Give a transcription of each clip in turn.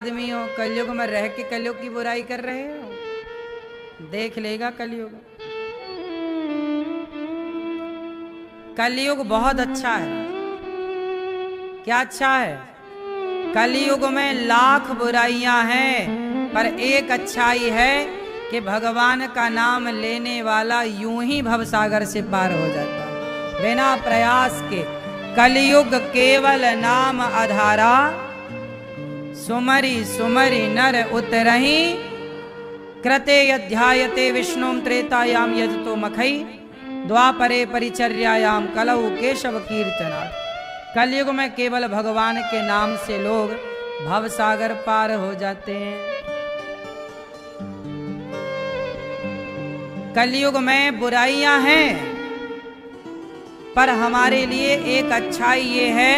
आदमी हो, कलयुग में रह के कलयुग की बुराई कर रहे हो, देख लेगा कलयुग। कलयुग बहुत अच्छा है। क्या अच्छा है? कलयुग में लाख बुराइयां हैं, पर एक अच्छाई है कि भगवान का नाम लेने वाला यूं ही भवसागर से पार हो जाता है बिना प्रयास के। कलयुग केवल नाम आधारा, सुमरी सुमरी नर उतरही। कृते अध्यायते विष्णुम त्रेतायाम यजतो मखई, द्वापरे परिचर्यायाम कलौ केशव कीर्तना। कलयुग में केवल भगवान के नाम से लोग भवसागर पार हो जाते हैं। कलयुग में बुराइयां हैं, पर हमारे लिए एक अच्छाई ये है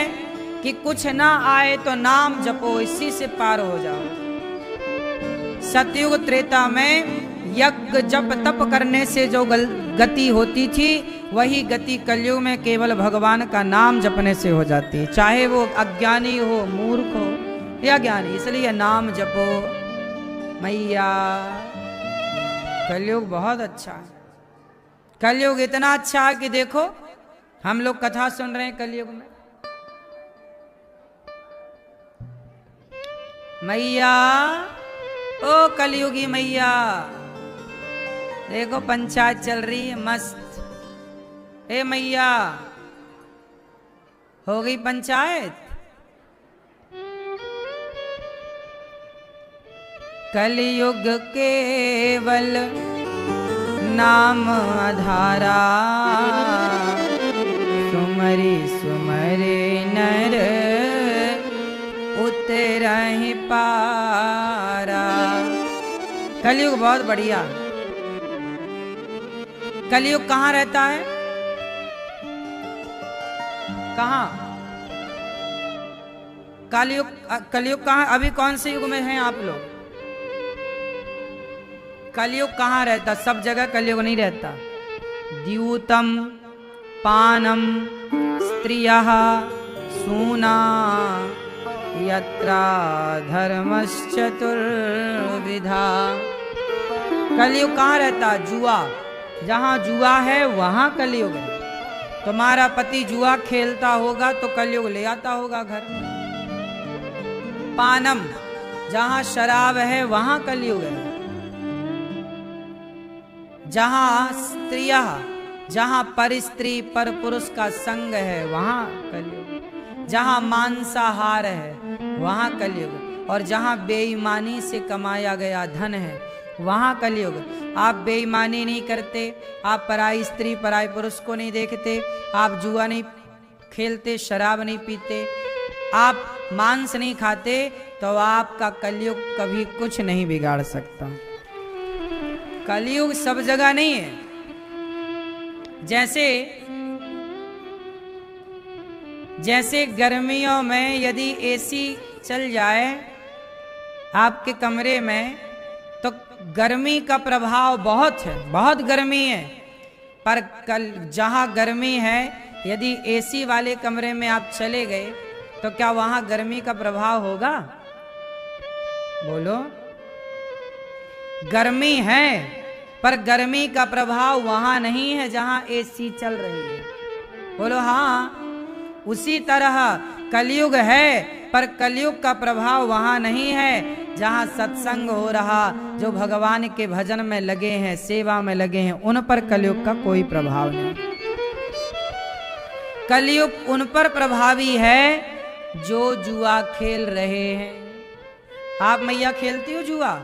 कि कुछ ना आए तो नाम जपो, इसी से पार हो जाओ। सतयुग त्रेता में यज्ञ जप तप करने से जो गति होती थी, वही गति कलयुग में केवल भगवान का नाम जपने से हो जाती है, चाहे वो अज्ञानी हो, मूर्ख हो या ज्ञानी। इसलिए नाम जपो मैया। कलयुग बहुत अच्छा है। कलयुग इतना अच्छा है कि देखो, हम लोग कथा सुन रहे हैं कलयुग में। मैया, ओ कलयुगी मैया, देखो पंचायत चल रही है मस्त। ए मैया, हो गई पंचायत? कलयुग केवल नाम आधारा, सुमरी सुमरे नर उतरहि पारा। कलयुग बहुत बढ़िया। कलयुग कहाँ रहता है? कहाँ? कलयुग कहाँ? अभी कौन से युग में हैं आप लोग? कलयुग कहाँ रहता? सब जगह कलयुग नहीं रहता। द्यूतम पानम स्त्रियः सूना यत्रा धर्मश्चतुर्विधा। कलयुग कहाँ रहता? जुआ। जहाँ जुआ है वहाँ कलयुग है। तुम्हारा पति जुआ खेलता होगा तो कलयुग ले आता होगा घर में। पानम, जहाँ शराब है वहाँ कलयुग है। जहाँ स्त्रियां, जहाँ पर स्त्री पर पुरुष का संग है वहाँ कलयुग। जहाँ मांसाहार है वहाँ कलयुग। और जहाँ बेईमानी से कमाया गया धन है वहाँ कलयुग। आप बेईमानी नहीं करते, आप पराई स्त्री पराई पुरुष को नहीं देखते, आप जुआ नहीं खेलते, शराब नहीं पीते, आप मांस नहीं खाते, तो आपका कलयुग कभी कुछ नहीं बिगाड़ सकता। कलयुग सब जगह नहीं है। जैसे गर्मियों में यदि एसी चल जाए आपके कमरे में, तो गर्मी का प्रभाव बहुत है, बहुत गर्मी है। पर जहाँ गर्मी है, यदि एसी वाले कमरे में आप चले गए तो क्या वहाँ गर्मी का प्रभाव होगा? बोलो। गर्मी है, पर गर्मी का प्रभाव वहाँ नहीं है जहाँ एसी चल रही है। बोलो हाँ। उसी तरह कलयुग है, पर कलयुग का प्रभाव वहाँ नहीं है जहाँ सत्संग हो रहा, जो भगवान के भजन में लगे हैं, सेवा में लगे हैं, उन पर कलयुग का कोई प्रभाव नहीं। कलयुग उन पर प्रभावी है जो जुआ खेल रहे हैं। आप मैया खेलती हो जुआ?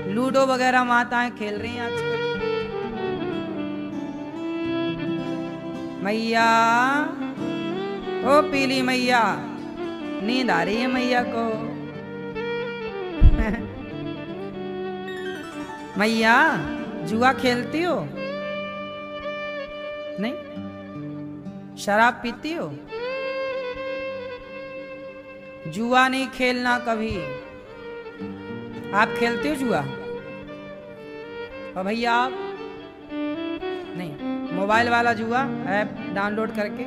लूडो वगैरह माताएं खेल रही हैं आजकल। मैया, ओ पीली मैया, नींद आ रही है मैया को। मैया, जुआ खेलती हो? नहीं? शराब पीती हो? जुआ नहीं खेलना कभी। आप खेलते हो जुआ? और भैया आप नहीं? मोबाइल वाला जुआ ऐप डाउनलोड करके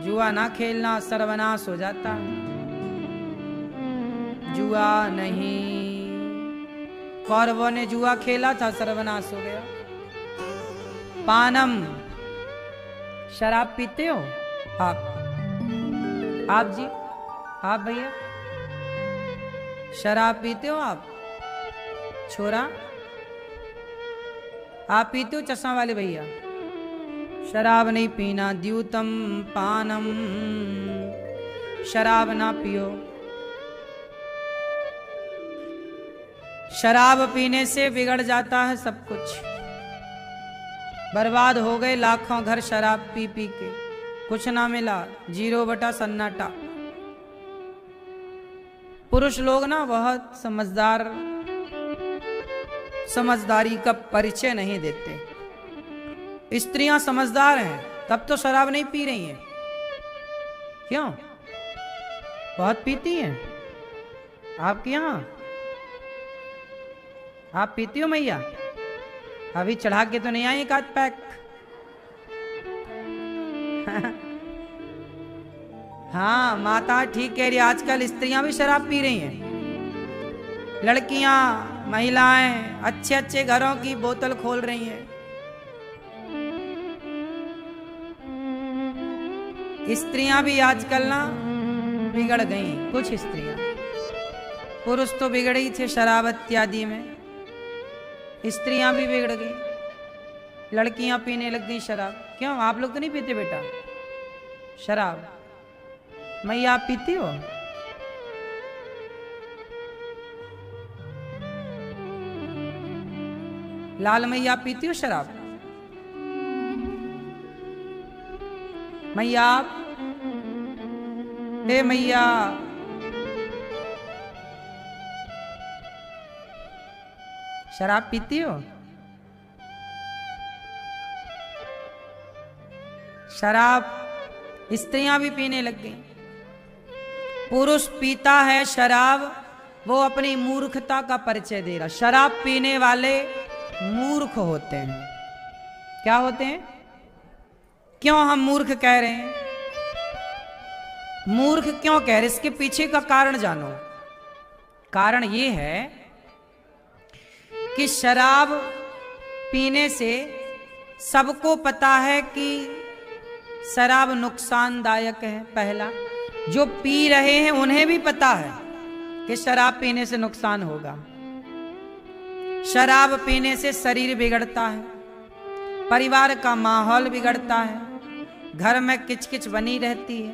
जुआ ना खेलना, सर्वनाश हो जाता। जुआ नहीं। कौरवों ने जुआ खेला था, सर्वनाश हो गया। पानम, शराब पीते हो आप जी, आप भैया शराब पीते हो आप? छोरा आप पीते हो? चश्मा वाले भैया, शराब नहीं पीना। द्यूतम पानम, शराब ना पियो। शराब पीने से बिगड़ जाता है सब कुछ। बर्बाद हो गए लाखों घर शराब पी पी के, कुछ ना मिला, 0 बटा सन्नाटा। पुरुष लोग ना बहुत समझदारी का परिचय नहीं देते। स्त्रियां समझदार हैं तब तो शराब नहीं पी रही हैं। क्यों? बहुत पीती हैं आपके यहां? आप पीती हो मैया? अभी चढ़ा के तो नहीं आई एक आध पैक? हाँ माता ठीक कह रही, आजकल स्त्रियां भी शराब पी रही हैं। लड़कियां, महिलाएं अच्छे अच्छे घरों की बोतल खोल रही हैं। स्त्रियां भी आजकल ना बिगड़ गई, कुछ स्त्रियां। पुरुष तो बिगड़े ही थे शराब इत्यादि में, स्त्रियां भी बिगड़ गई। लड़कियां पीने लग गई शराब। क्यों, आप लोग तो नहीं पीते बेटा शराब? मैया आप पीती हो? लाल मैया आप पीती हो शराब? मैया आप, हे मैया, शराब पीती हो? शराब स्त्रियां भी पीने लग गई। पुरुष पीता है शराब, वो अपनी मूर्खता का परिचय दे रहा। शराब पीने वाले मूर्ख होते हैं। क्या होते हैं? क्यों हम मूर्ख कह रहे हैं? मूर्ख क्यों कह रहे? इसके पीछे का कारण जानो। कारण ये है कि शराब पीने से सबको पता है कि शराब नुकसानदायक है। पहला, जो पी रहे हैं उन्हें भी पता है कि शराब पीने से नुकसान होगा। शराब पीने से शरीर बिगड़ता है, परिवार का माहौल बिगड़ता है, घर में किचकिच बनी रहती है।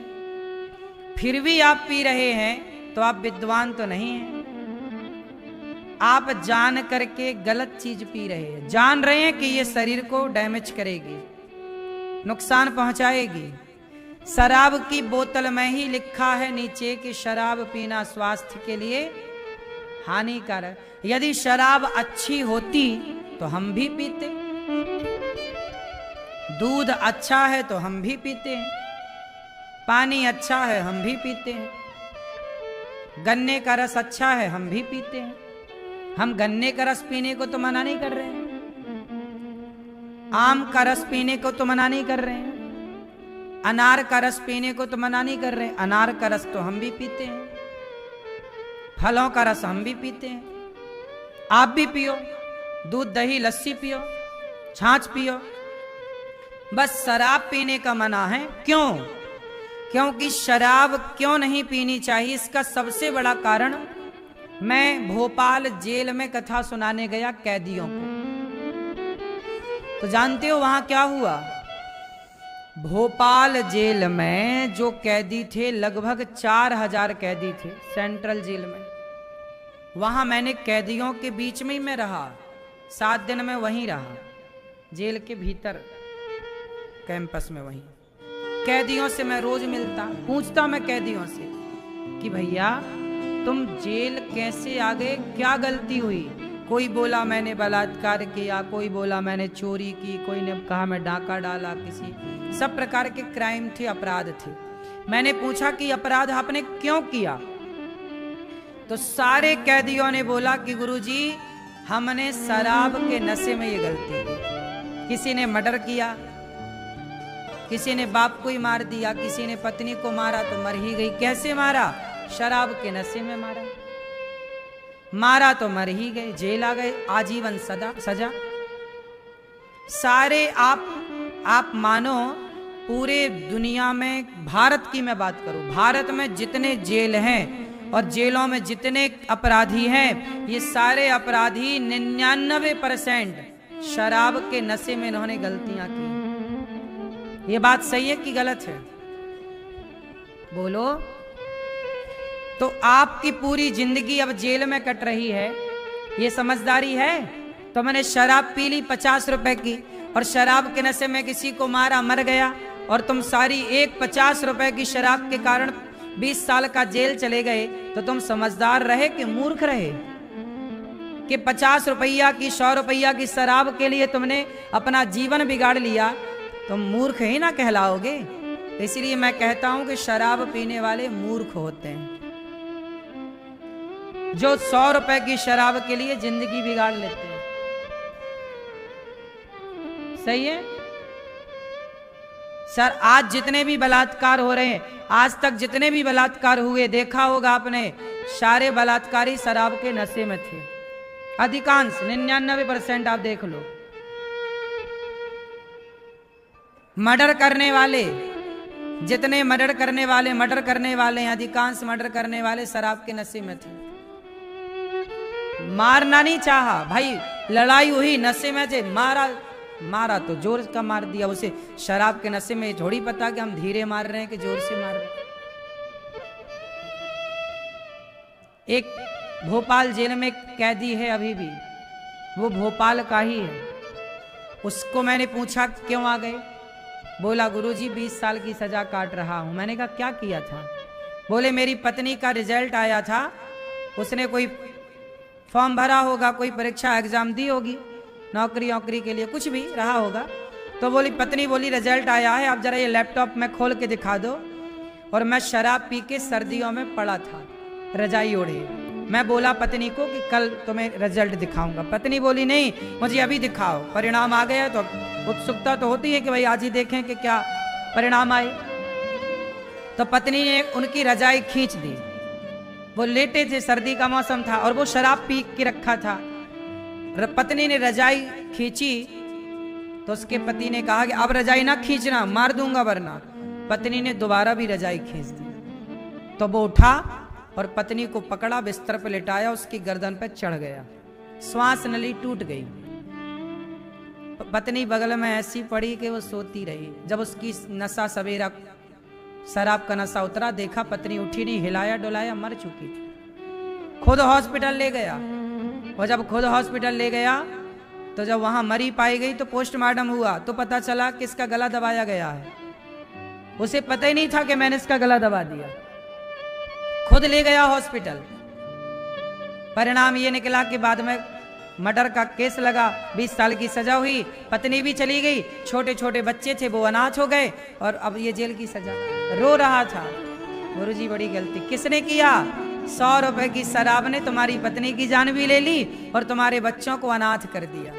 फिर भी आप पी रहे हैं तो आप विद्वान तो नहीं हैं। आप जान करके गलत चीज पी रहे हैं, जान रहे हैं कि ये शरीर को डैमेज करेगी, नुकसान पहुंचाएगी। शराब की बोतल में ही लिखा है नीचे कि शराब पीना स्वास्थ्य के लिए हानिकारक। यदि शराब अच्छी होती तो हम भी पीते। दूध अच्छा है तो हम भी पीते हैं, पानी अच्छा है हम भी पीते हैं, गन्ने का रस अच्छा है हम भी पीते हैं। हम गन्ने का रस पीने को तो मना नहीं कर रहे हैं, आम का रस पीने को तो मना नहीं कर रहे हैं, अनार का रस पीने को तो मना नहीं कर रहे हैं। अनार का रस तो हम भी पीते हैं, फलों का रस हम भी पीते हैं। आप भी पियो, दूध दही लस्सी पियो, छाछ पियो। बस शराब पीने का मना है। क्यों? क्योंकि शराब क्यों नहीं पीनी चाहिए, इसका सबसे बड़ा कारण, मैं भोपाल जेल में कथा सुनाने गया कैदियों को, तो जानते हो वहां क्या हुआ? भोपाल जेल में जो कैदी थे, लगभग 4000 कैदी थे सेंट्रल जेल में। वहां मैंने कैदियों के बीच में ही मैं रहा, 7 दिन में वहीं रहा, जेल के भीतर कैंपस में। वहीं कैदियों से मैं रोज मिलता, पूछता मैं कैदियों से कि भैया तुम जेल कैसे आ गए, क्या गलती हुई? कोई बोला मैंने बलात्कार किया, कोई बोला मैंने चोरी की, कोई ने कहा मैं डाका डाला किसी, सब प्रकार के क्राइम थे, अपराध थे। मैंने पूछा कि अपराध आपने क्यों किया? तो सारे कैदियों ने बोला कि गुरुजी हमने शराब के नशे में ये गलती की। किसी ने मर्डर किया, किसी ने बाप को ही मार दिया, किसी ने पत्नी को मारा तो मर ही गई। कैसे मारा? शराब के नशे में मारा। मारा तो मर ही गए, जेल आ गए, आजीवन सजा। सारे आप मानो पूरे दुनिया में, भारत की मैं बात करूं, भारत में जितने जेल हैं और जेलों में जितने अपराधी हैं, ये सारे अपराधी 99% शराब के नशे में इन्होंने गलतियां की। ये बात सही है कि गलत है? बोलो। तो आपकी पूरी जिंदगी अब जेल में कट रही है, ये समझदारी है? तो मैंने शराब पी ली 50 रुपए की और शराब के नशे में किसी को मारा, मर गया, और तुम सारी एक 50 रुपए की शराब के कारण 20 साल का जेल चले गए, तो तुम समझदार रहे कि मूर्ख रहे? कि 50 रुपया की 100 रुपया की शराब के लिए तुमने अपना जीवन बिगाड़ लिया, तुम मूर्ख ही ना कहलाओगे? इसलिए मैं कहता हूं कि शराब पीने वाले मूर्ख होते हैं, जो 100 रुपए की शराब के लिए जिंदगी बिगाड़ लेते हैं। सही है सर? आज जितने भी बलात्कार हो रहे हैं, आज तक जितने भी बलात्कार हुए, देखा होगा आपने, सारे बलात्कारी शराब के नशे में थे। अधिकांश 99% आप देख लो। मर्डर करने वाले, जितने मर्डर करने वाले हैं, अधिकांश मर्डर करने वाले शराब के नशे में थे। मारना नहीं चाहा भाई, लड़ाई हुई, नशे में थे, मारा तो जोर का मार दिया उसे। शराब के नशे में थोड़ी पता कि हम धीरे मार रहे हैं कि जोर से मार रहे हैं। एक भोपाल जेल में कैदी है अभी भी, वो भोपाल का ही है। उसको मैंने पूछा क्यों आ गए? बोला गुरुजी 20 साल की सजा काट रहा हूं। मैंने कहा क्या किया था? बोले मेरी पत्नी का रिजल्ट आया था, उसने कोई फॉर्म भरा होगा, कोई परीक्षा एग्जाम दी होगी, नौकरी के लिए कुछ भी रहा होगा, तो बोली पत्नी बोली रिजल्ट आया है, आप जरा ये लैपटॉप में खोल के दिखा दो। और मैं शराब पी के सर्दियों में पड़ा था रजाई ओढ़े। मैं बोला पत्नी को कि कल तुम्हें रिजल्ट दिखाऊंगा। पत्नी बोली नहीं, मुझे अभी दिखाओ, परिणाम आ गया। तो उत्सुकता तो होती है कि भाई आज ही देखें कि क्या परिणाम आए। तो पत्नी ने उनकी रजाई खींच दी। वो लेटे थे, सर्दी का मौसम था और वो शराब पी के रखा था। पत्नी ने रजाई खींची तो उसके पति ने कहा कि अब रजाई ना खींचना, मार दूंगा वरना। पत्नी ने दोबारा भी रजाई खींच दी। तो वो उठा और पत्नी को पकड़ा, बिस्तर पर लिटाया, उसकी गर्दन पर चढ़ गया, श्वास नली टूट गई। पत्नी बगल में ऐसी पड़ी कि वो सोती रही। जब उसकी नशा सवेरा शराब का नशा उतरा, देखा पत्नी उठी नहीं, हिलाया डुलाया, मर चुकी थी। खुद हॉस्पिटल ले गया, और जब खुद हॉस्पिटल ले गया तो जब वहां मरी पाई गई तो पोस्टमार्टम हुआ तो पता चला कि इसका गला दबाया गया है। उसे पता ही नहीं था कि मैंने इसका गला दबा दिया। खुद ले गया हॉस्पिटल। परिणाम ये निकला कि बाद में मर्डर का केस लगा, 20 साल की सजा हुई, पत्नी भी चली गई, छोटे छोटे बच्चे थे वो अनाथ हो गए, और अब ये जेल की सजा। रो रहा था, गुरुजी बड़ी गलती किसने किया? 100 रुपए की शराब ने तुम्हारी पत्नी की जान भी ले ली और तुम्हारे बच्चों को अनाथ कर दिया।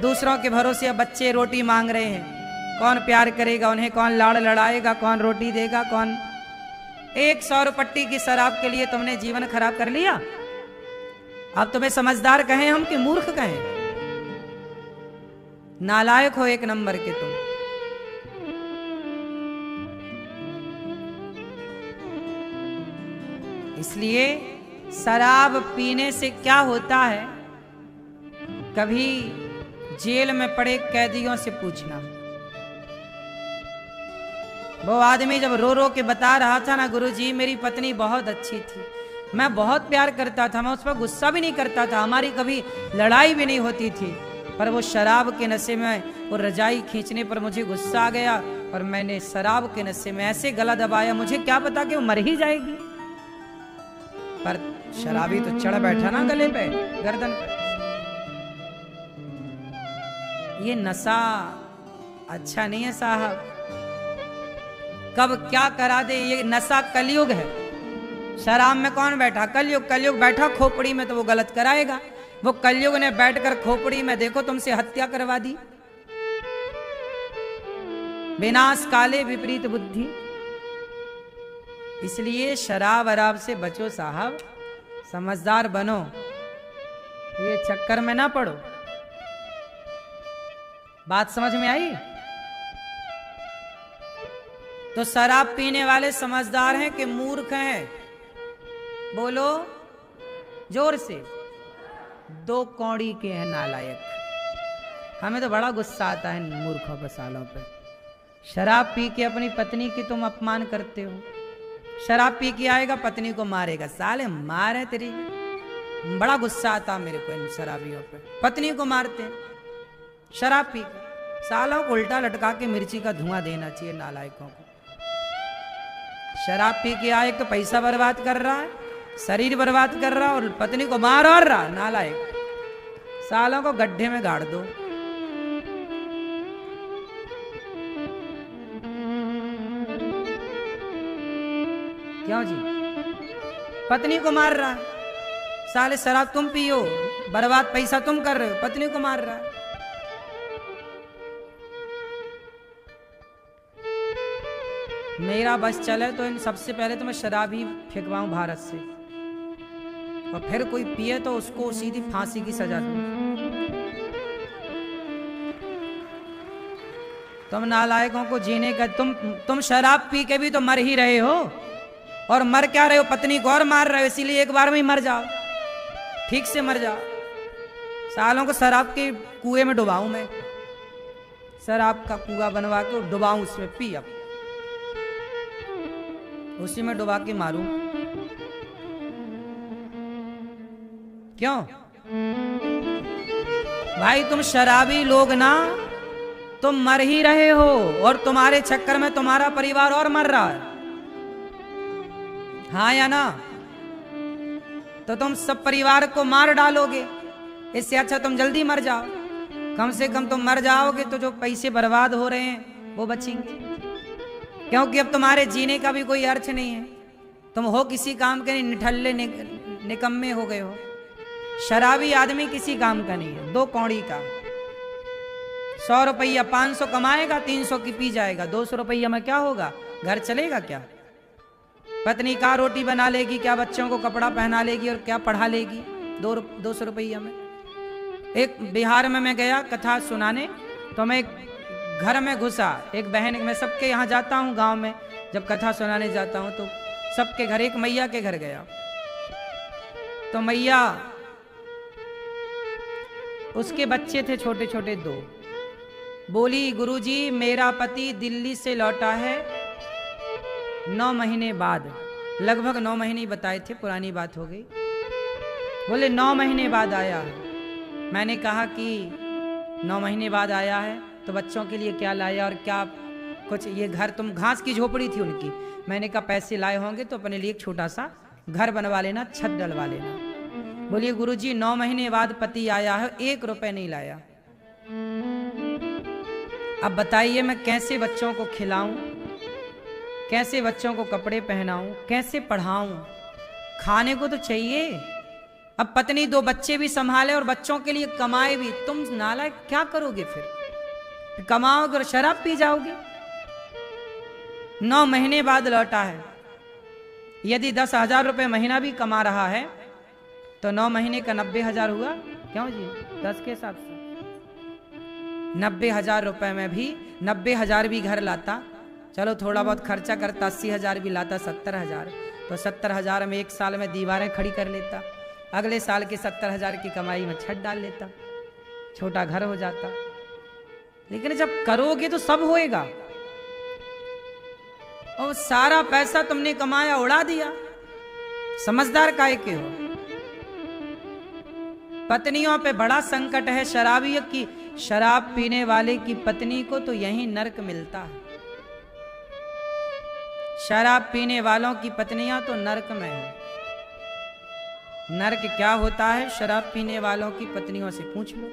दूसरों के भरोसे अब बच्चे रोटी मांग रहे हैं। कौन प्यार करेगा उन्हें? कौन लाड़ लड़ाएगा? कौन रोटी देगा? कौन? एक 100 रुपट्टी की शराब के लिए तुमने जीवन खराब कर लिया। अब तुम्हें समझदार कहें हम कि मूर्ख कहें? नालायक हो एक नंबर के तुम। इसलिए शराब पीने से क्या होता है, कभी जेल में पड़े कैदियों से पूछना। वो आदमी जब रो रो के बता रहा था ना, गुरुजी मेरी पत्नी बहुत अच्छी थी, मैं बहुत प्यार करता था, मैं उस पर गुस्सा भी नहीं करता था, हमारी कभी लड़ाई भी नहीं होती थी, पर वो शराब के नशे में वो रजाई खींचने पर मुझे गुस्सा आ गया और मैंने शराब के नशे में ऐसे गला दबाया, मुझे क्या पता कि वो मर ही जाएगी, पर शराबी तो चढ़ बैठा ना गले पे, गर्दन पे। ये नशा अच्छा नहीं है साहब, कब क्या करा दे। ये नशा कलयुग है। शराब में कौन बैठा? कलयुग। कलयुग बैठा खोपड़ी में तो वो गलत कराएगा। वो कलयुग ने बैठकर खोपड़ी में देखो तुमसे हत्या करवा दी। विनाश काले विपरीत बुद्धि। इसलिए शराब वराब से बचो साहब, समझदार बनो। ये चक्कर में ना पड़ो। बात समझ में आई? तो शराब पीने वाले समझदार हैं कि मूर्ख हैं? बोलो जोर से। दो कौड़ी के हैं नालायक। हमें तो बड़ा गुस्सा आता है मूर्खों पर, सालों पे। शराब पी के अपनी पत्नी की तुम अपमान करते हो। शराब पी के आएगा, पत्नी को मारेगा। साले मारे तेरी। बड़ा गुस्सा आता मेरे को इन शराबियों पे, पत्नी को मारते हैं शराब पी के। सालों को उल्टा लटका के मिर्ची का धुआं देना चाहिए नालायकों को। शराब पी के आए तो पैसा बर्बाद कर रहा है, शरीर बर्बाद कर रहा है, और पत्नी को मार और रहा नालायक। सालों को गड्ढे में गाड़ दो। क्यों जी? पत्नी को मार रहा है। साले शराब तुम पियो, बर्बाद पैसा तुम कर रहे हो, पत्नी को मार रहा है। मेरा बस चले तो इन सबसे पहले तो मैं शराब ही फेंकवाऊं भारत से, और फिर कोई पिए तो उसको सीधी फांसी की सजा दूं। तुम नालायकों को जीने का, तुम शराब पी के भी तो मर ही रहे हो, और मर क्या रहे हो? पत्नी को और मार रहे हो। इसीलिए एक बार में ही मर जाओ, ठीक से मर जाओ। सालों को शराब के कुएं में डुबाऊं मैं, शराब का कुआं बनवा के डुबाऊं, उसमें पी, अब उसी में डुबा के मारूं। क्यों भाई? तुम शराबी लोग ना, तुम मर ही रहे हो, और तुम्हारे चक्कर में तुम्हारा परिवार और मर रहा है। हाँ या ना? तो तुम सब परिवार को मार डालोगे। इससे अच्छा तुम जल्दी मर जाओ। कम से कम तुम मर जाओगे तो जो पैसे बर्बाद हो रहे हैं वो बचेंगे, क्योंकि अब तुम्हारे जीने का भी कोई अर्थ नहीं है। तुम हो किसी काम के नहीं, निठल्ले निकम्मे हो गए हो। शराबी आदमी किसी काम का नहीं है, दो कौड़ी का। 100 रुपया 500 कमाएगा, 300 की पी जाएगा। 200 रुपया में क्या होगा? घर चलेगा क्या? पत्नी का रोटी बना लेगी क्या? बच्चों को कपड़ा पहना लेगी, और क्या पढ़ा लेगी 200 रुपया में? एक बिहार में मैं गया कथा सुनाने, तो मैं एक घर में घुसा। एक बहन, मैं सबके यहाँ जाता हूँ गांव में, जब कथा सुनाने जाता हूँ तो सबके घर, एक मैया के घर गया। तो मैया, उसके बच्चे थे छोटे छोटे 2। बोली, गुरुजी मेरा पति दिल्ली से लौटा है 9 महीने बाद। लगभग 9 महीने बताए थे, पुरानी बात हो गई। बोले 9 महीने बाद आया है। मैंने कहा कि 9 महीने बाद आया है तो बच्चों के लिए क्या लाया, और क्या कुछ ये घर, तुम घास की झोपड़ी थी उनकी। मैंने कहा पैसे लाए होंगे तो अपने लिए एक छोटा सा घर बनवा लेना, छत डलवा लेना। बोलिए गुरुजी 9 महीने बाद पति आया है, 1 रुपए नहीं लाया। अब बताइए मैं कैसे बच्चों को खिलाऊं, कैसे बच्चों को कपड़े पहनाऊं, कैसे पढ़ाऊं? खाने को तो चाहिए। अब पत्नी 2 बच्चे भी संभाले और बच्चों के लिए कमाए भी। तुम नालायक क्या करोगे फिर? कमाओगे और शराब पी जाओगे। 9 महीने बाद लौटा है। यदि 10,000 रुपये महीना भी कमा रहा है तो 9 महीने का 90,000 हुआ। क्यों जी? 10 के हिसाब से 90,000 रुपये में भी 90,000 भी घर लाता, चलो थोड़ा बहुत खर्चा करता, 80,000 भी लाता, 70,000। तो 70,000 में 1 साल में दीवारें खड़ी कर लेता। अगले साल के 70,000 की कमाई में छत डाल लेता, छोटा घर हो जाता। लेकिन जब करोगे तो सब होएगा। और सारा पैसा तुमने कमाया उड़ा दिया। समझदार काहे के हो? पत्नियों पे बड़ा संकट है शराबियों की। शराब पीने वाले की पत्नी को तो यही नरक मिलता है। शराब पीने वालों की पत्नियां तो नरक में है। नरक क्या होता है शराब पीने वालों की पत्नियों से पूछ लो।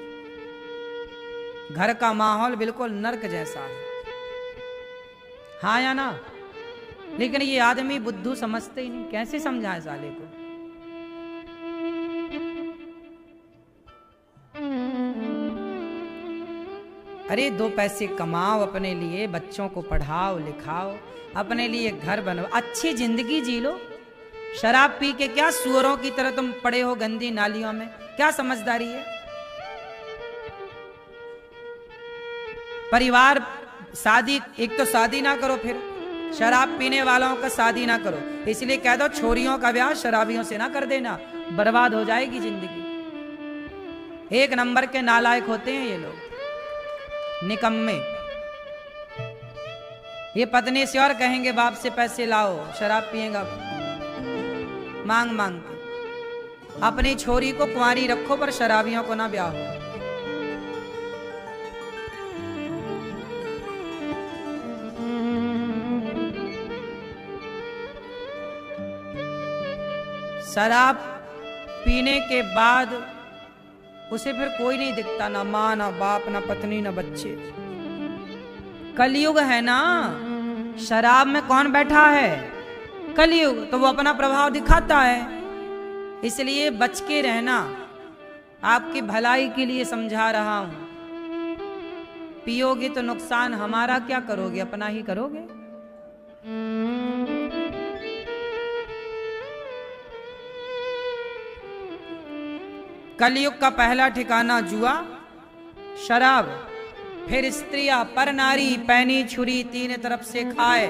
घर का माहौल बिल्कुल नरक जैसा है। हाँ या ना? लेकिन ये आदमी बुद्धू समझते ही नहीं। कैसे समझाए साले को? अरे 2 पैसे कमाओ, अपने लिए बच्चों को पढ़ाओ लिखाओ, अपने लिए घर बनवाओ, अच्छी जिंदगी जी लो। शराब पी के क्या सुअरों की तरह तुम पड़े हो गंदी नालियों में? क्या समझदारी है? परिवार शादी, एक तो शादी ना करो, फिर शराब पीने वालों का शादी ना करो। इसलिए कह दो छोरियों का ब्याह शराबियों से ना कर देना, बर्बाद हो जाएगी जिंदगी। एक नंबर के नालायक होते हैं ये लोग, निकम्मे। ये पत्नी से और कहेंगे बाप से पैसे लाओ, शराब पिएगा मांग मांग के। अपनी छोरी को कुंवारी रखो पर शराबियों को ना ब्याह हो। शराब पीने के बाद उसे फिर कोई नहीं दिखता, ना माँ ना बाप ना पत्नी ना बच्चे। कलयुग है ना, शराब में कौन बैठा है? कलयुग, तो वो अपना प्रभाव दिखाता है। इसलिए बच के रहना, आपकी भलाई के लिए समझा रहा हूं। पियोगे तो नुकसान हमारा, क्या करोगे? अपना ही करोगे। कलयुग का पहला ठिकाना जुआ, शराब, फिर स्त्रियां, पर नारी, पैनी छुरी तीन तरफ से खाए,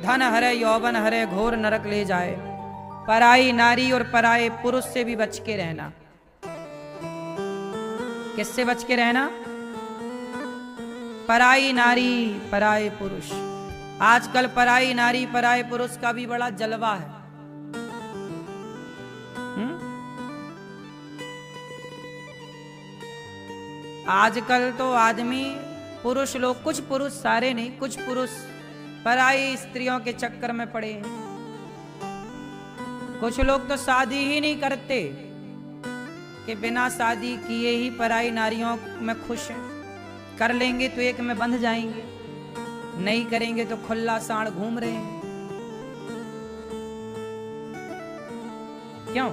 धन हरे यौवन हरे घोर नरक ले जाए। पराई नारी और पराए पुरुष से भी बच के रहना। किससे बच के रहना? पराई नारी पराए पुरुष। आजकल पराई नारी पराए पुरुष का भी बड़ा जलवा है। आजकल तो आदमी, पुरुष लोग, कुछ पुरुष, सारे नहीं, कुछ पुरुष पराई स्त्रियों के चक्कर में पड़े हैं। कुछ लोग तो शादी ही नहीं करते कि बिना शादी किए ही पराई नारियों में खुश हैं। कर लेंगे तो एक में बंध जाएंगे, नहीं करेंगे तो खुला साण घूम रहे हैं। क्यों?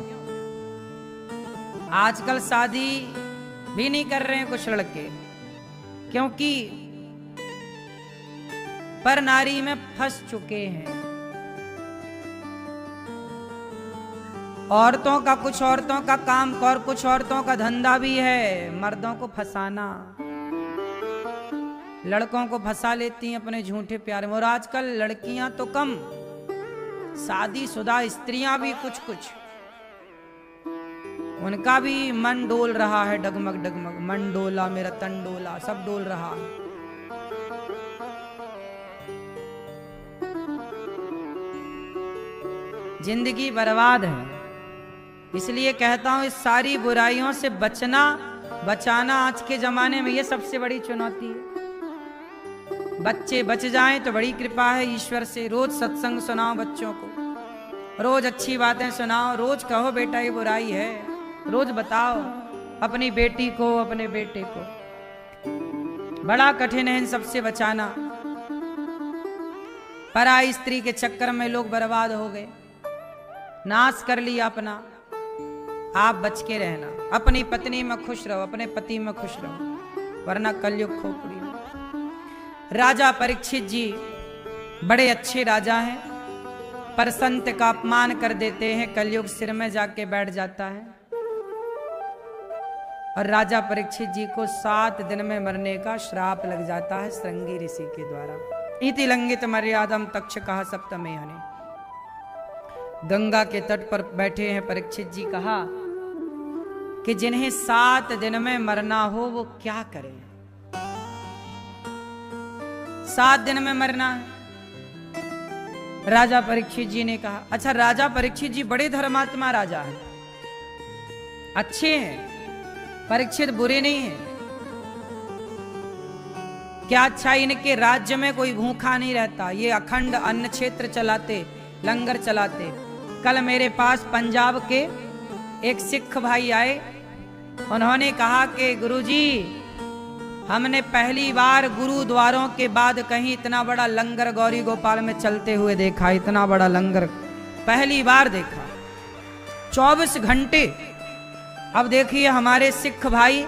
आजकल शादी भी नहीं कर रहे हैं कुछ लड़के, क्योंकि पर नारी में फंस चुके हैं। औरतों का, कुछ औरतों का काम और कुछ औरतों का धंधा भी है मर्दों को फंसाना। लड़कों को फंसा लेती हैं अपने झूठे प्यार में। और आजकल लड़कियां तो कम, शादीशुदा स्त्रियां भी कुछ कुछ, उनका भी मन डोल रहा है, डगमग डगमग। मन डोला मेरा तन डोला, सब डोल रहा है। जिंदगी बर्बाद है। इसलिए कहता हूं, इस सारी बुराइयों से बचना, बचाना आज के जमाने में ये सबसे बड़ी चुनौती है। बच्चे बच जाएं तो बड़ी कृपा है ईश्वर से। रोज सत्संग सुनाओ बच्चों को, रोज अच्छी बातें सुनाओ, रोज कहो बेटा ये बुराई है, रोज बताओ अपनी बेटी को, अपने बेटे को। बड़ा कठिन है इन सबसे बचाना। पराई स्त्री के चक्कर में लोग बर्बाद हो गए, नाश कर लिया अपना। आप बच के रहना, अपनी पत्नी में खुश रहो, अपने पति में खुश रहो, वरना कलयुग खोपड़ी। राजा परीक्षित जी बड़े अच्छे राजा हैं, पर संत का अपमान कर देते हैं, कलयुग सिर में जाके बैठ जाता है। और राजा परीक्षित जी को 7 दिन में मरने का श्राप लग जाता है श्रृंगी ऋषि के द्वारा। इति लंघित मर्यादम तक्षकः सप्तमेहने। गंगा के तट पर बैठे हैं परीक्षित जी। कहा कि जिन्हें 7 दिन में मरना हो वो क्या करें? 7 दिन में मरना है। राजा परीक्षित जी ने कहा, अच्छा राजा परीक्षित जी बड़े धर्मात्मा राजा हैं, अच्छे हैं, परीक्षित बुरे नहीं हैं। क्या अच्छा, इनके राज्य में कोई भूखा नहीं रहता, ये अखंड अन्न क्षेत्र चलाते, लंगर चलाते। कल मेरे पास पंजाब के एक सिख भाई आए, उन्होंने कहा कि गुरुजी हमने पहली बार गुरुद्वारों के बाद कहीं इतना बड़ा लंगर गौरी गोपाल में चलते हुए देखा, इतना बड़ा लंगर पहली बार देखा, 24 घंटे। अब देखिए हमारे सिख भाई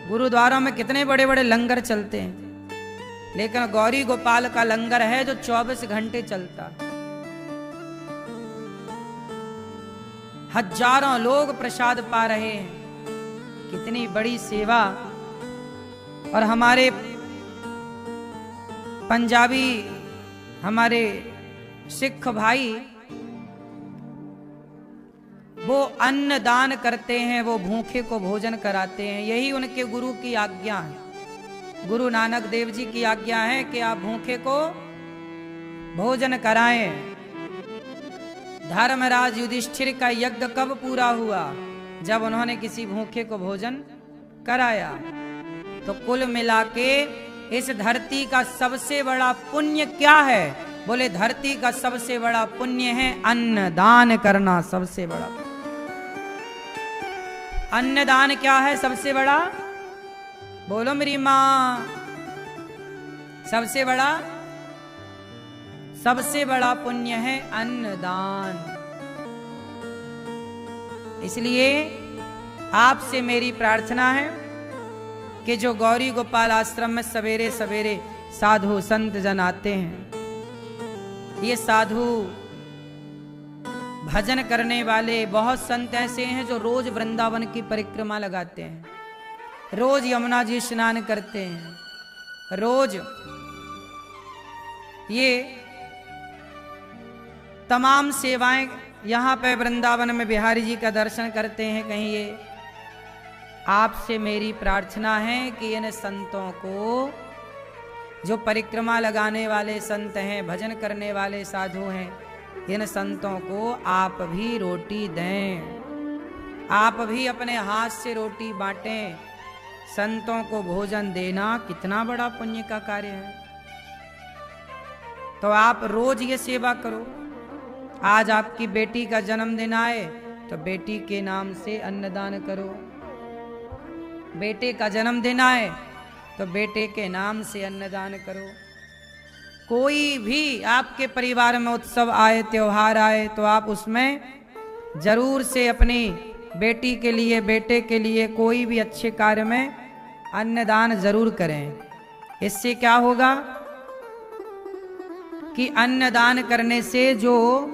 गुरुद्वारों में कितने बड़े बड़े लंगर चलते हैं, लेकिन गौरी गोपाल का लंगर है जो 24 घंटे चलता। हजारों लोग प्रसाद पा रहे हैं। कितनी बड़ी सेवा। और हमारे पंजाबी, हमारे सिख भाई, वो अन्न दान करते हैं, वो भूखे को भोजन कराते हैं। यही उनके गुरु की आज्ञा है। गुरु नानक देव जी की आज्ञा है कि आप भूखे को भोजन कराएं। धर्मराज युधिष्ठिर का यज्ञ कब पूरा हुआ? जब उन्होंने किसी भूखे को भोजन कराया। तो कुल मिला के इस धरती का सबसे बड़ा पुण्य क्या है? बोले धरती का सबसे बड़ा पुण्य है अन्न दान करना। सबसे बड़ा अन्नदान क्या है? सबसे बड़ा, बोलो मेरी मां, सबसे बड़ा पुण्य है अन्नदान। इसलिए आपसे मेरी प्रार्थना है कि जो गौरी गोपाल आश्रम में सवेरे सवेरे साधु संत जन आते हैं, ये साधु भजन करने वाले बहुत संत ऐसे हैं जो रोज वृंदावन की परिक्रमा लगाते हैं, रोज यमुना जी स्नान करते हैं, रोज ये तमाम सेवाएं यहाँ पे वृंदावन में बिहारी जी का दर्शन करते हैं। कहीं ये आपसे मेरी प्रार्थना है कि इन संतों को, जो परिक्रमा लगाने वाले संत हैं, भजन करने वाले साधु हैं, इन संतों को आप भी रोटी दें, आप भी अपने हाथ से रोटी बांटें। संतों को भोजन देना कितना बड़ा पुण्य का कार्य है। तो आप रोज ये सेवा करो। आज आपकी बेटी का जन्मदिन आए तो बेटी के नाम से अन्नदान करो। बेटे का जन्मदिन आए तो बेटे के नाम से अन्नदान करो। कोई भी आपके परिवार में उत्सव आए, त्योहार आए, तो आप उसमें जरूर से अपनी बेटी के लिए, बेटे के लिए कोई भी अच्छे कार्य में अन्नदान जरूर करें। इससे क्या होगा कि अन्नदान करने से जो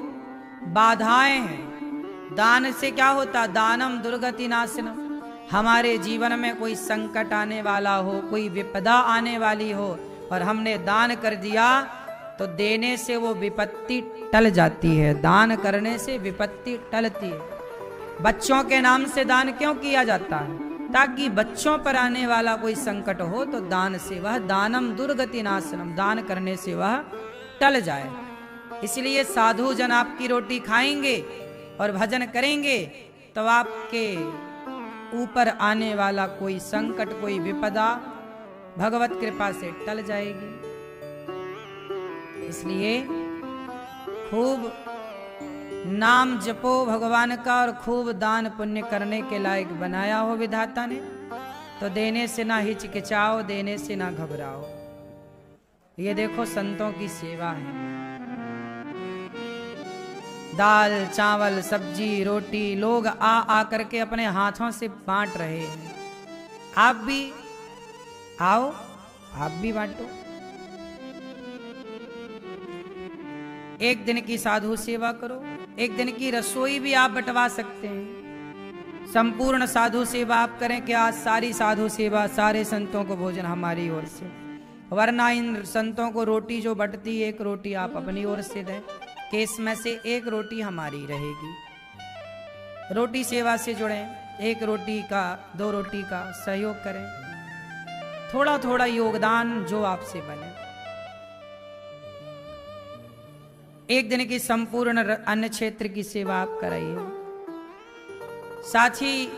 बाधाएं हैं, दान से क्या होता? दानम दुर्गति नाशनम। हमारे जीवन में कोई संकट आने वाला हो, कोई विपदा आने वाली हो और हमने दान कर दिया तो देने से वो विपत्ति टल जाती है। दान करने से विपत्ति टलती है। बच्चों के नाम से दान क्यों किया जाता है? ताकि बच्चों पर आने वाला कोई संकट हो तो दान से वह, दानम दुर्गति नाशनम, दान करने से वह टल जाए। इसलिए साधु जन आपकी रोटी खाएंगे और भजन करेंगे तो आपके ऊपर आने वाला कोई संकट, कोई विपदा भगवत कृपा से टल जाएगी। इसलिए खूब नाम जपो भगवान का और खूब दान पुण्य करने के लायक बनाया हो विधाता ने। तो देने से ना हिचकिचाओ, देने से ना घबराओ। ये देखो संतों की सेवा है। दाल चावल सब्जी रोटी लोग आ करके अपने हाथों से बांट रहे हैं। आप भी आओ, आप भी बांटो। एक दिन की साधु सेवा करो, एक दिन की रसोई भी आप बंटवा सकते हैं। संपूर्ण साधु सेवा आप करें कि आज सारी साधु सेवा, सारे संतों को भोजन हमारी ओर से, वरना इन संतों को रोटी जो बंटती, एक रोटी आप अपनी ओर से दें कि इसमें से एक रोटी हमारी रहेगी। रोटी सेवा से जुड़ें, एक रोटी का, दो रोटी का सहयोग करें। थोड़ा थोड़ा योगदान जो आपसे बने। एक दिन की संपूर्ण अन्न क्षेत्र की सेवा आप कराइए। साथ ही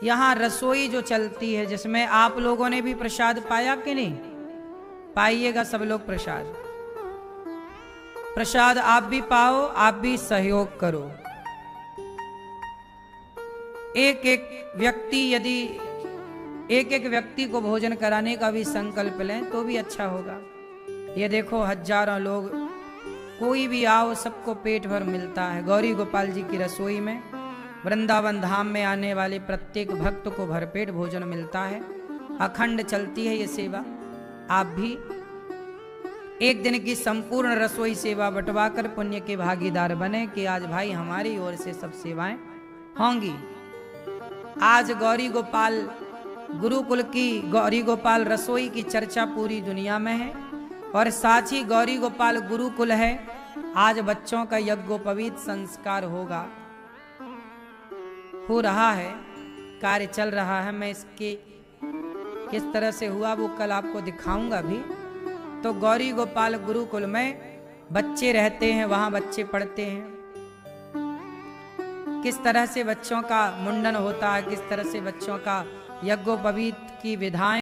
यहाँ रसोई जो चलती है, जिसमें आप लोगों ने भी प्रसाद पाया कि नहीं? पाइएगा सब लोग प्रसाद। प्रसाद आप भी पाओ, आप भी सहयोग करो। एक एक व्यक्ति, यदि एक एक व्यक्ति को भोजन कराने का भी संकल्प लें तो भी अच्छा होगा। ये देखो हजारों लोग, कोई भी आओ सबको पेट भर मिलता है। गौरी गोपाल जी की रसोई में वृंदावन धाम में आने वाले प्रत्येक भक्त को भरपेट भोजन मिलता है। अखंड चलती है ये सेवा। आप भी एक दिन की संपूर्ण रसोई सेवा बंटवा कर पुण्य के भागीदार बने कि आज भाई हमारी ओर से सब सेवाएं होंगी। आज गौरी गोपाल गुरुकुल की गौरी गोपाल रसोई की चर्चा पूरी दुनिया में है और साथ ही गौरी गोपाल गुरुकुल है। आज बच्चों का यज्ञोपवीत संस्कार होगा, हो रहा है, कार्य चल रहा है। मैं इसके किस तरह से हुआ वो कल आपको दिखाऊंगा भी। तो गौरी गोपाल गुरुकुल में बच्चे रहते हैं, वहां बच्चे पढ़ते हैं। किस तरह से बच्चों का मुंडन होता है, किस तरह से बच्चों का यज्ञोपवीत की विधाएं